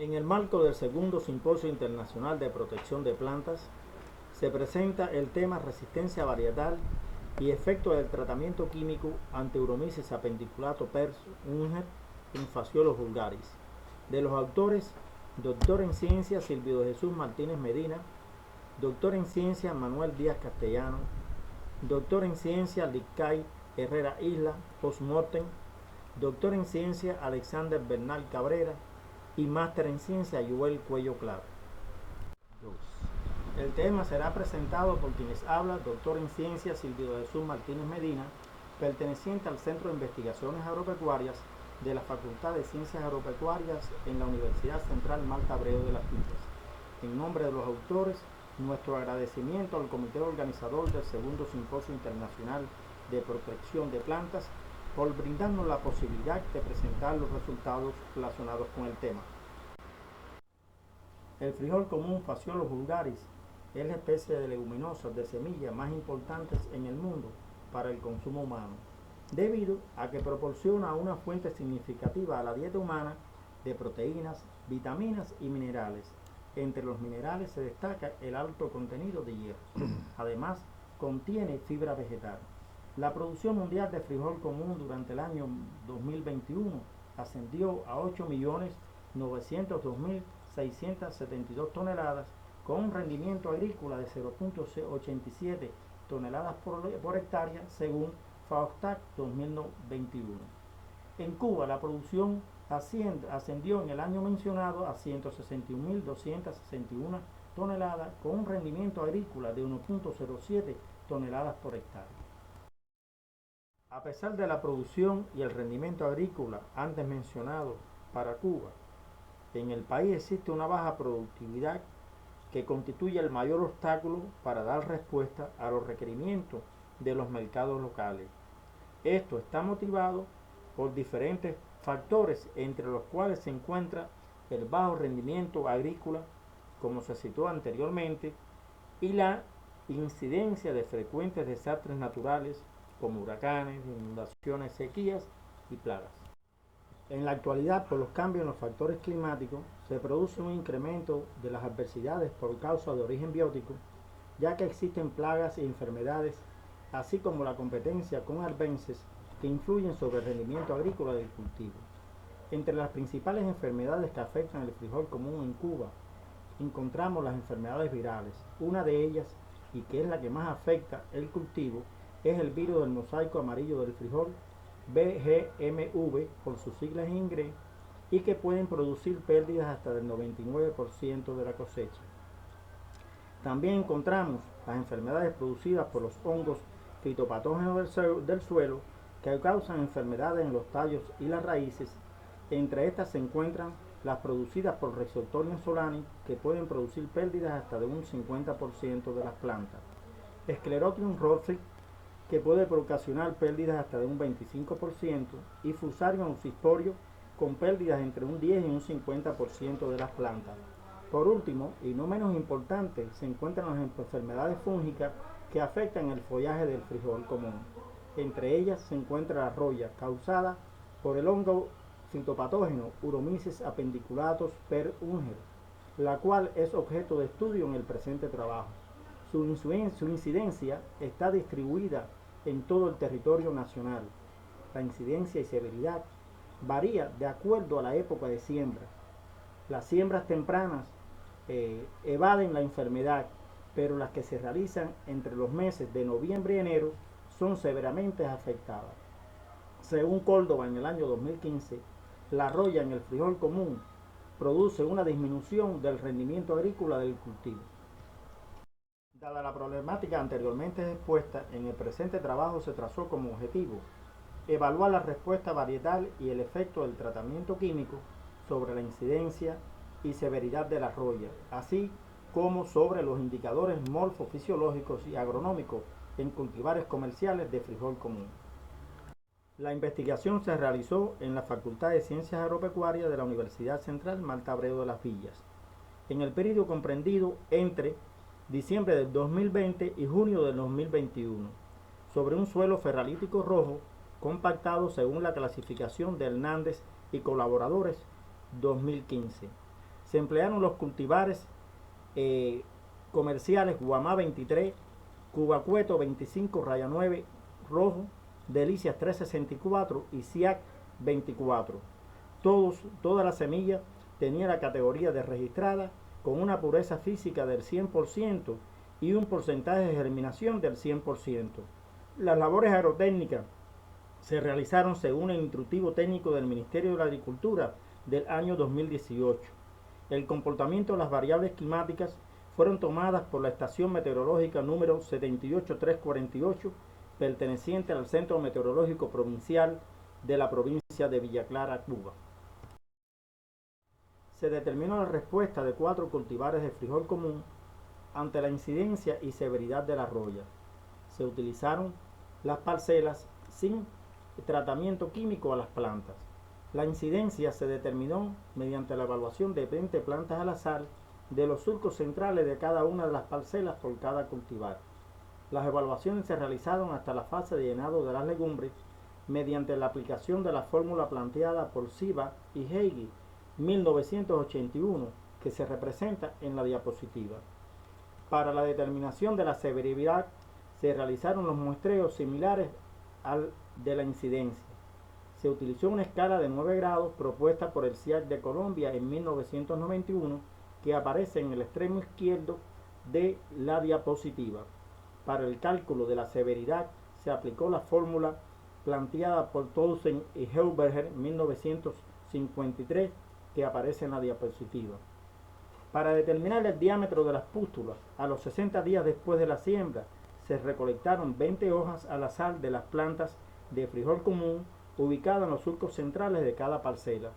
En el marco del segundo Simposio Internacional de Protección de Plantas, se presenta el tema resistencia varietal y efecto del tratamiento químico ante Uromyces apendiculato pers unger en Phaseolus vulgaris. De los autores, doctor en ciencia Silvio de Jesús Martínez Medina, doctor en ciencia Manuel Díaz Castellano, doctor en ciencia Licay Herrera Isla, postmortem, doctor en ciencia Alexander Bernal Cabrera y máster en ciencia Joel Cuello Claro. El tema será presentado por quienes habla doctor en ciencia Silvio de Jesús Martínez Medina, perteneciente al Centro de Investigaciones Agropecuarias de la Facultad de Ciencias Agropecuarias en la Universidad Central Marta Abreu de las Villas. En nombre de los autores, nuestro agradecimiento al comité organizador del segundo Simposio Internacional de Protección de Plantas por brindarnos la posibilidad de presentar los resultados relacionados con el tema. El frijol común Phaseolus vulgaris es la especie de leguminosas de semillas más importantes en el mundo para el consumo humano, debido a que proporciona una fuente significativa a la dieta humana de proteínas, vitaminas y minerales. Entre los minerales se destaca el alto contenido de hierro. Además, contiene fibra vegetal. La producción mundial de frijol común durante el año 2021 ascendió a 8.902.672 toneladas, con un rendimiento agrícola de 0.87 toneladas por hectárea, según FAOSTAC 2021. En Cuba, la producción ascendió en el año mencionado a 161.261 toneladas, con un rendimiento agrícola de 1.07 toneladas por hectárea. A pesar de la producción y el rendimiento agrícola antes mencionado para Cuba, en el país existe una baja productividad que constituye el mayor obstáculo para dar respuesta a los requerimientos de los mercados locales. Esto está motivado por diferentes factores, entre los cuales se encuentra el bajo rendimiento agrícola, como se citó anteriormente, y la incidencia de frecuentes desastres naturales como huracanes, inundaciones, sequías y plagas. En la actualidad, por los cambios en los factores climáticos, se produce un incremento de las adversidades por causa de origen biótico, ya que existen plagas y enfermedades, así como la competencia con arbences que influyen sobre el rendimiento agrícola del cultivo. Entre las principales enfermedades que afectan el frijol común en Cuba, encontramos las enfermedades virales. Una de ellas, y que es la que más afecta el cultivo, es el virus del mosaico amarillo del frijol, BGMV por sus siglas en inglés, y que pueden producir pérdidas hasta del 99% de la cosecha. También encontramos las enfermedades producidas por los hongos fitopatógenos del suelo, que causan enfermedades en los tallos y las raíces. Entre estas se encuentran las producidas por Rhizoctonia solani, que pueden producir pérdidas hasta de un 50% de las plantas. Sclerotium rostrix, que puede ocasionar pérdidas hasta de un 25%, y Fusarium oxysporio, con pérdidas entre un 10 y un 50% de las plantas. Por último, y no menos importante, se encuentran las enfermedades fúngicas que afectan el follaje del frijol común. Entre ellas se encuentra la roya, causada por el hongo fitopatógeno Uromyces apendiculatus pers unger, la cual es objeto de estudio en el presente trabajo. Su incidencia está distribuida en todo el territorio nacional. La incidencia y severidad varía de acuerdo a la época de siembra. Las siembras tempranas evaden la enfermedad, pero las que se realizan entre los meses de noviembre y enero son severamente afectadas. Según Córdoba, en el año 2015, la roya en el frijol común produce una disminución del rendimiento agrícola del cultivo. Dada la problemática anteriormente expuesta, en el presente trabajo se trazó como objetivo evaluar la respuesta varietal y el efecto del tratamiento químico sobre la incidencia y severidad de la roya, así como sobre los indicadores morfofisiológicos y agronómicos en cultivares comerciales de frijol común. La investigación se realizó en la Facultad de Ciencias Agropecuarias de la Universidad Central Marta Abreu de las Villas, en el periodo comprendido entre diciembre del 2020 y junio del 2021, sobre un suelo ferralítico rojo compactado según la clasificación de Hernández y colaboradores 2015. Se emplearon los cultivares comerciales Guamá 23, Cubacueto 25, Raya 9, Rojo, Delicias 364 y SIAC 24. Toda la semilla tenía la categoría de registrada con una pureza física del 100% y un porcentaje de germinación del 100%. Las labores agrotécnicas se realizaron según el instructivo técnico del Ministerio de la Agricultura del año 2018. El comportamiento de las variables climáticas fueron tomadas por la estación meteorológica número 78348, perteneciente al Centro Meteorológico Provincial de la provincia de Villa Clara, Cuba. Se determinó la respuesta de 4 cultivares de frijol común ante la incidencia y severidad de la roya. Se utilizaron las parcelas sin tratamiento químico a las plantas. La incidencia se determinó mediante la evaluación de 20 plantas al azar de los surcos centrales de cada una de las parcelas por cada cultivar. Las evaluaciones se realizaron hasta la fase de llenado de las legumbres mediante la aplicación de la fórmula planteada por Siva y Heigi 1981, que se representa en la diapositiva. Para la determinación de la severidad se realizaron los muestreos similares al de la incidencia. Se utilizó una escala de 9 grados propuesta por el SIAC de Colombia en 1991, que aparece en el extremo izquierdo de la diapositiva. Para el cálculo de la severidad se aplicó la fórmula planteada por Townsend y Heuberger en 1953, que aparece en la diapositiva. Para determinar el diámetro de las pústulas, a los 60 días después de la siembra, se recolectaron 20 hojas al azar de las plantas de frijol común ubicadas en los surcos centrales de cada parcela.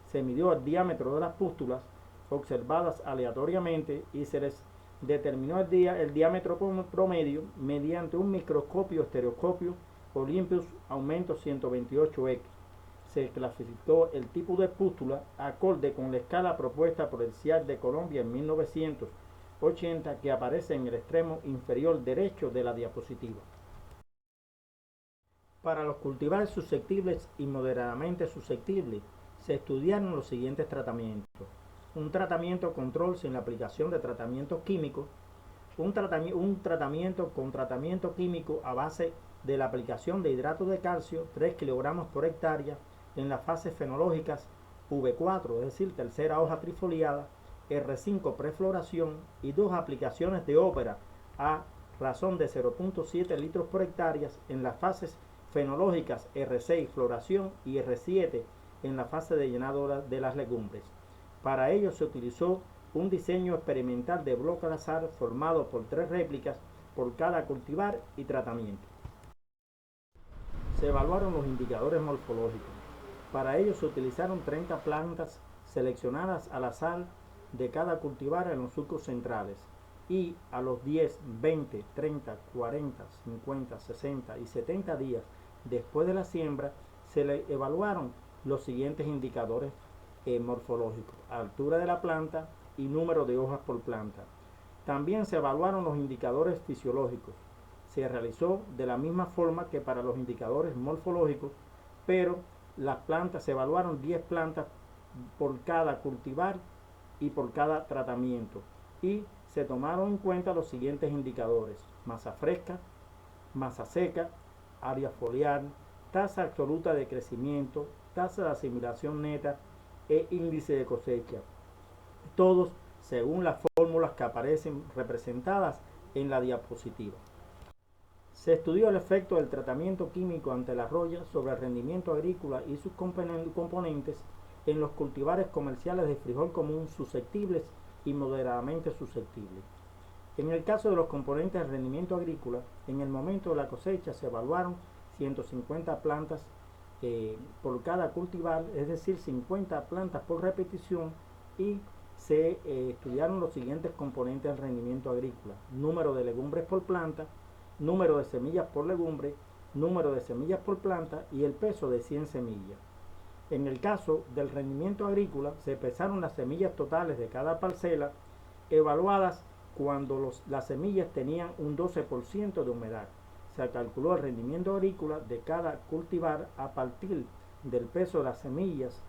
Se midió el diámetro de las pústulas observadas aleatoriamente y se les determinó el diámetro promedio mediante un microscopio estereoscopio Olympus aumento 128X. Se clasificó el tipo de pústula acorde con la escala propuesta por el SIAC de Colombia en 1980, que aparece en el extremo inferior derecho de la diapositiva. Para los cultivares susceptibles y moderadamente susceptibles, se estudiaron los siguientes tratamientos: un tratamiento control sin la aplicación de tratamientos químicos, un tratamiento con tratamiento químico a base de la aplicación de hidrato de calcio 3 kilogramos por hectárea en las fases fenológicas V4, es decir, tercera hoja trifoliada, R5 prefloración y 2 aplicaciones de ópera a razón de 0.7 litros por hectárea en las fases fenológicas R6 floración y R7 en la fase de llenado de las legumbres. Para ello se utilizó un diseño experimental de bloque al azar formado por 3 réplicas por cada cultivar y tratamiento. Se evaluaron los indicadores morfológicos. Para ello se utilizaron 30 plantas seleccionadas al azar de cada cultivar en los surcos centrales y a los 10, 20, 30, 40, 50, 60 y 70 días después de la siembra se le evaluaron los siguientes indicadores morfológicos: altura de la planta y número de hojas por planta. También se evaluaron los indicadores fisiológicos. Se realizó de la misma forma que para los indicadores morfológicos, pero las plantas se evaluaron 10 plantas por cada cultivar y por cada tratamiento, y se tomaron en cuenta los siguientes indicadores: masa fresca, masa seca, área foliar, tasa absoluta de crecimiento, tasa de asimilación neta e índice de cosecha, todos según las fórmulas que aparecen representadas en la diapositiva. Se estudió el efecto del tratamiento químico ante la roya sobre el rendimiento agrícola y sus componentes en los cultivares comerciales de frijol común susceptibles y moderadamente susceptibles. En el caso de los componentes del rendimiento agrícola, en el momento de la cosecha se evaluaron 150 plantas por cada cultivar, es decir, 50 plantas por repetición, y se estudiaron los siguientes componentes del rendimiento agrícola: número de legumbres por planta, número de semillas por legumbre, número de semillas por planta y el peso de 100 semillas. En el caso del rendimiento agrícola, se pesaron las semillas totales de cada parcela, evaluadas cuando las semillas tenían un 12% de humedad. Se calculó el rendimiento agrícola de cada cultivar a partir del peso de las semillas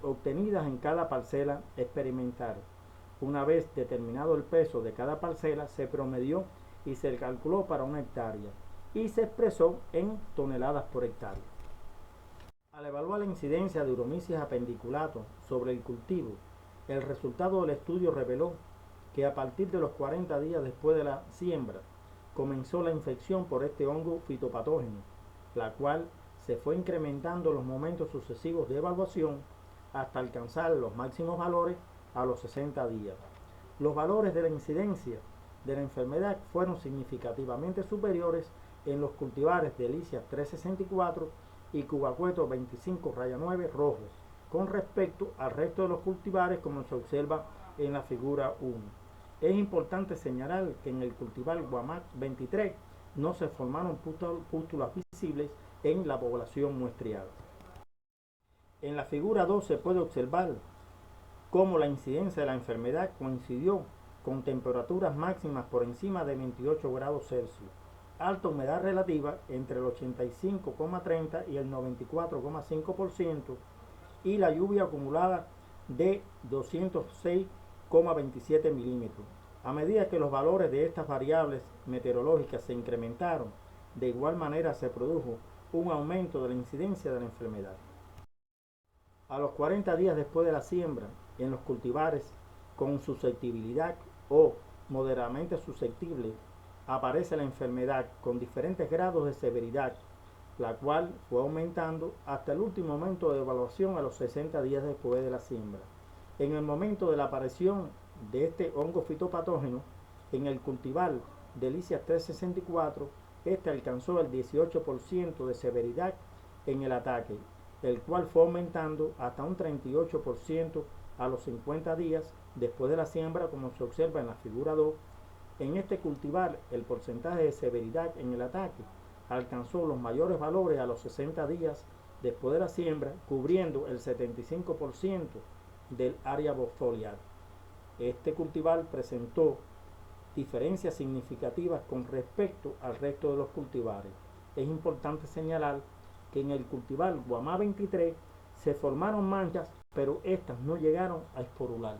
obtenidas en cada parcela experimental. Una vez determinado el peso de cada parcela, se promedió y se calculó para una hectárea y se expresó en toneladas por hectárea. Al evaluar la incidencia de Uromyces apendiculatum sobre el cultivo, el resultado del estudio reveló que a partir de los 40 días después de la siembra comenzó la infección por este hongo fitopatógeno, la cual se fue incrementando en los momentos sucesivos de evaluación hasta alcanzar los máximos valores a los 60 días. Los valores de la incidencia de la enfermedad fueron significativamente superiores en los cultivares de Delicias 364 y Cubacueto 25-9 rojos con respecto al resto de los cultivares, como se observa en la figura 1. Es importante señalar que en el cultivar Guamac 23 no se formaron pústulas visibles en la población muestreada. En la figura 2 se puede observar cómo la incidencia de la enfermedad coincidió con temperaturas máximas por encima de 28 grados Celsius, alta humedad relativa entre el 85,30 y el 94,5% y la lluvia acumulada de 206,27 milímetros. A medida que los valores de estas variables meteorológicas se incrementaron, de igual manera se produjo un aumento de la incidencia de la enfermedad. A los 40 días después de la siembra, en los cultivares con susceptibilidad o moderadamente susceptible, aparece la enfermedad con diferentes grados de severidad, la cual fue aumentando hasta el último momento de evaluación a los 60 días después de la siembra. En el momento de la aparición de este hongo fitopatógeno, en el cultivar Delicias 364, este alcanzó el 18% de severidad en el ataque, el cual fue aumentando hasta un 38% a los 50 días después de la siembra, como se observa en la figura 2. En este cultivar, el porcentaje de severidad en el ataque alcanzó los mayores valores a los 60 días después de la siembra, cubriendo el 75% del área foliar. Este cultivar presentó diferencias significativas con respecto al resto de los cultivares. Es importante señalar que en el cultivar Guamá 23 se formaron manchas, pero estas no llegaron a esporular.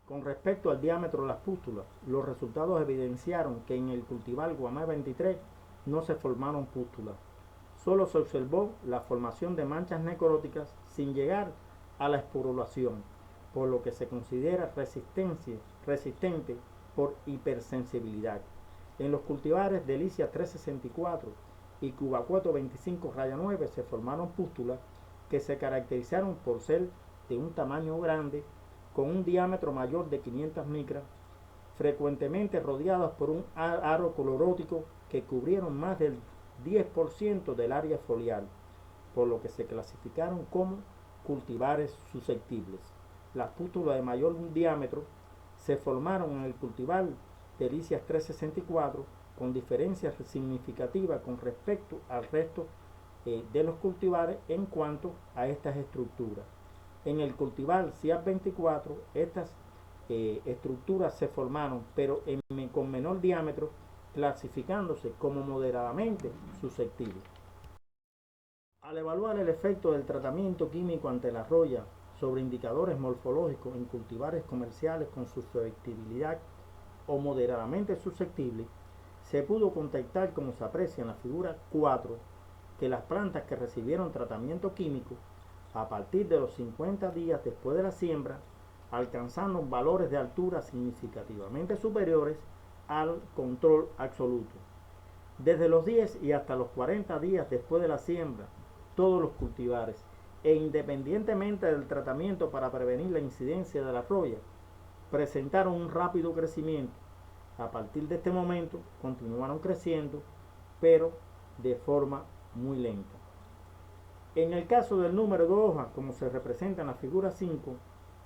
Con respecto al diámetro de las pústulas, los resultados evidenciaron que en el cultivar Guamá 23 no se formaron pústulas. Solo se observó la formación de manchas necróticas sin llegar a la esporulación, por lo que se considera resistente por hipersensibilidad. En los cultivares Delicias 364 y Cubacueto 25-9 se formaron pústulas que se caracterizaron por ser de un tamaño grande, con un diámetro mayor de 500 micras, frecuentemente rodeadas por un aro clorótico que cubrieron más del 10% del área foliar, por lo que se clasificaron como cultivares susceptibles. Las pústulas de mayor diámetro se formaron en el cultivar Delicias 364 con diferencias significativas con respecto al resto de los cultivares en cuanto a estas estructuras. En el cultivar CIAP 24 estas estructuras se formaron, pero con menor diámetro, clasificándose como moderadamente susceptibles. Al evaluar el efecto del tratamiento químico ante la roya sobre indicadores morfológicos en cultivares comerciales con susceptibilidad o moderadamente susceptible, se pudo contactar, como se aprecia en la figura 4, que las plantas que recibieron tratamiento químico a partir de los 50 días después de la siembra alcanzaron valores de altura significativamente superiores al control absoluto. Desde los 10 y hasta los 40 días después de la siembra, todos los cultivares, e independientemente del tratamiento para prevenir la incidencia de la roya, presentaron un rápido crecimiento. A partir de este momento continuaron creciendo, pero de forma muy lenta. En el caso del número de hojas, como se representa en la figura 5,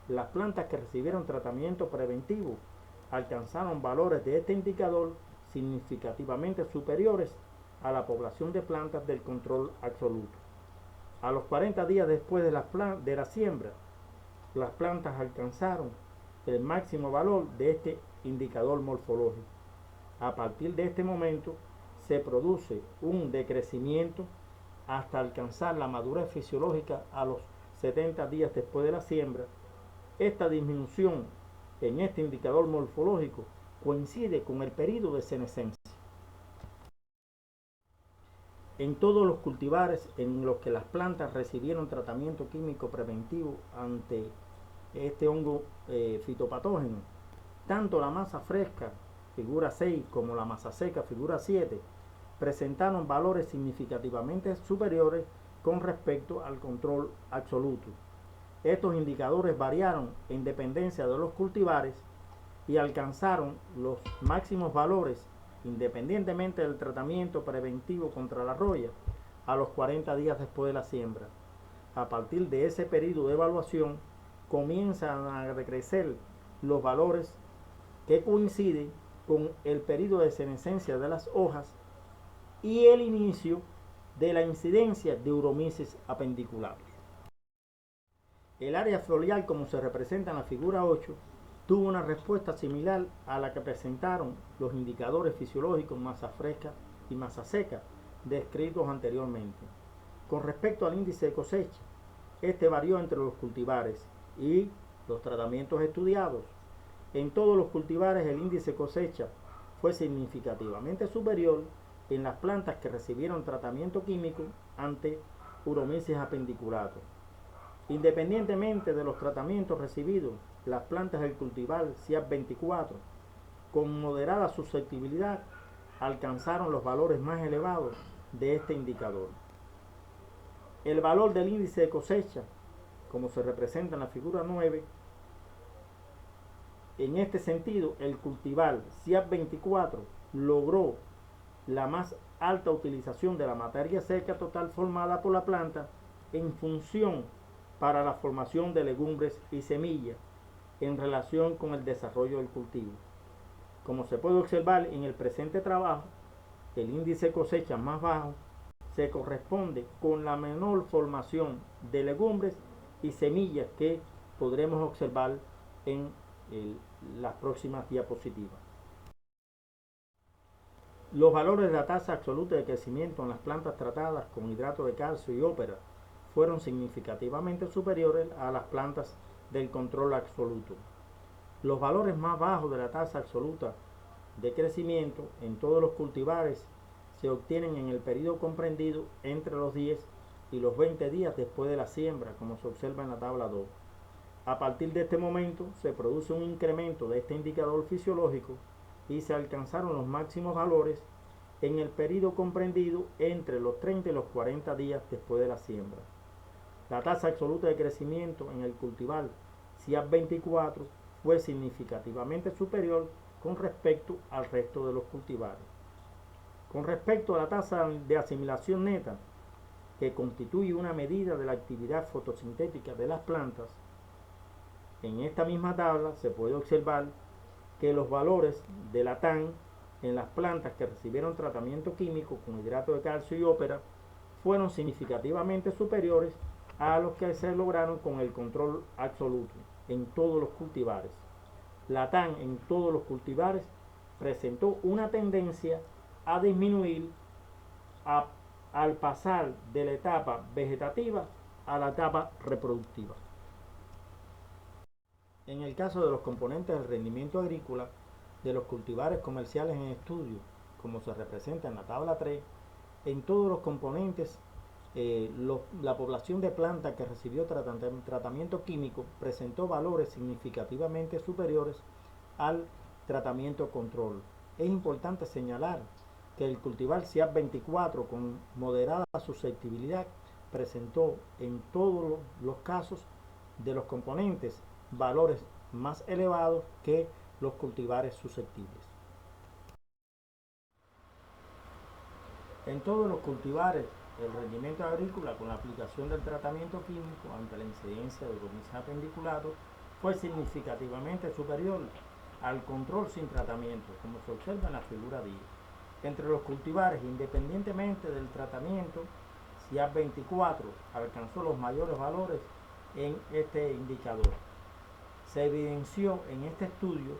las plantas que recibieron tratamiento preventivo alcanzaron valores de este indicador significativamente superiores a la población de plantas del control absoluto. A los 40 días después de la siembra, las plantas alcanzaron el máximo valor de este indicador morfológico. A partir de este momento se produce un decrecimiento hasta alcanzar la madurez fisiológica a los 70 días después de la siembra. Esta disminución en este indicador morfológico coincide con el periodo de senescencia. En todos los cultivares en los que las plantas recibieron tratamiento químico preventivo ante este hongo fitopatógeno, tanto la masa fresca, figura 6, como la masa seca, figura 7, presentaron valores significativamente superiores con respecto al control absoluto. Estos indicadores variaron en dependencia de los cultivares y alcanzaron los máximos valores independientemente del tratamiento preventivo contra la roya a los 40 días después de la siembra. A partir de ese periodo de evaluación comienzan a decrecer los valores que coinciden con el periodo de senescencia de las hojas y el inicio de la incidencia de uromices apendiculares. El área foliar, como se representa en la figura 8, tuvo una respuesta similar a la que presentaron los indicadores fisiológicos masa fresca y masa seca descritos anteriormente. Con respecto al índice de cosecha, este varió entre los cultivares y los tratamientos estudiados. En todos los cultivares el índice de cosecha fue significativamente superior en las plantas que recibieron tratamiento químico ante uromices apendiculatum. Independientemente de los tratamientos recibidos, las plantas del cultivar CIAP 24 con moderada susceptibilidad alcanzaron los valores más elevados de este indicador. El valor del índice de cosecha, como se representa en la figura 9, en este sentido, el cultivar CIAP 24 logró la más alta utilización de la materia seca total formada por la planta en función para la formación de legumbres y semillas en relación con el desarrollo del cultivo. Como se puede observar en el presente trabajo, el índice de cosecha más bajo se corresponde con la menor formación de legumbres y semillas que podremos observar en las próximas diapositivas. Los valores de la tasa absoluta de crecimiento en las plantas tratadas con hidrato de calcio y ópera fueron significativamente superiores a las plantas del control absoluto. Los valores más bajos de la tasa absoluta de crecimiento en todos los cultivares se obtienen en el periodo comprendido entre los 10 y los 20 días después de la siembra, como se observa en la tabla 2. A partir de este momento se produce un incremento de este indicador fisiológico y se alcanzaron los máximos valores en el periodo comprendido entre los 30 y los 40 días después de la siembra. La tasa absoluta de crecimiento en el cultivar CIAP 24 fue significativamente superior con respecto al resto de los cultivares. Con respecto a la tasa de asimilación neta, que constituye una medida de la actividad fotosintética de las plantas, en esta misma tabla se puede observar que los valores de la TAN en las plantas que recibieron tratamiento químico con hidrato de calcio y ópera fueron significativamente superiores a los que se lograron con el control absoluto en todos los cultivares. La TAN en todos los cultivares presentó una tendencia a disminuir al pasar de la etapa vegetativa a la etapa reproductiva. En el caso de los componentes del rendimiento agrícola de los cultivares comerciales en estudio, como se representa en la tabla 3, en todos los componentes la población de plantas que recibió tratamiento químico presentó valores significativamente superiores al tratamiento control. Es importante señalar que el cultivar CIAP 24 con moderada susceptibilidad presentó en todos los casos de los componentes valores más elevados que los cultivares susceptibles. En todos los cultivares, el rendimiento agrícola con la aplicación del tratamiento químico ante la incidencia de uromices apendiculatum fue significativamente superior al control sin tratamiento, como se observa en la figura 10. Entre los cultivares, independientemente del tratamiento, CIAP 24 alcanzó los mayores valores en este indicador. Se evidenció en este estudio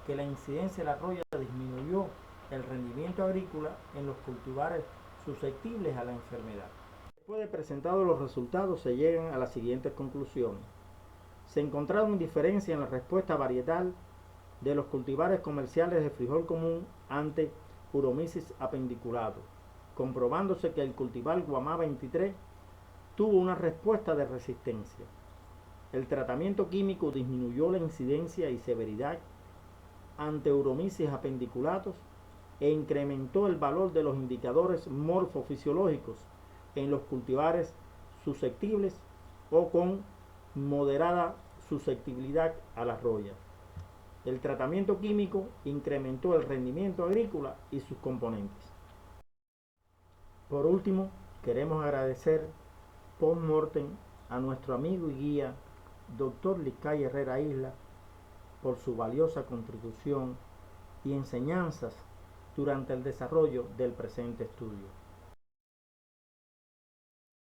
que la incidencia de la roya disminuyó el rendimiento agrícola en los cultivares susceptibles a la enfermedad. Después de presentados los resultados, se llegan a las siguientes conclusiones. Se encontraron diferencias en la respuesta varietal de los cultivares comerciales de frijol común ante Uromysis apendiculatum, comprobándose que el cultivar Guamá 23 tuvo una respuesta de resistencia. El tratamiento químico disminuyó la incidencia y severidad ante Uromysis apendiculatum e incrementó el valor de los indicadores morfofisiológicos en los cultivares susceptibles o con moderada susceptibilidad a la roya. El tratamiento químico incrementó el rendimiento agrícola y sus componentes. Por último, queremos agradecer post-mortem a nuestro amigo y guía, Dr. Liscay Herrera Isla, por su valiosa contribución y enseñanzas durante el desarrollo del presente estudio.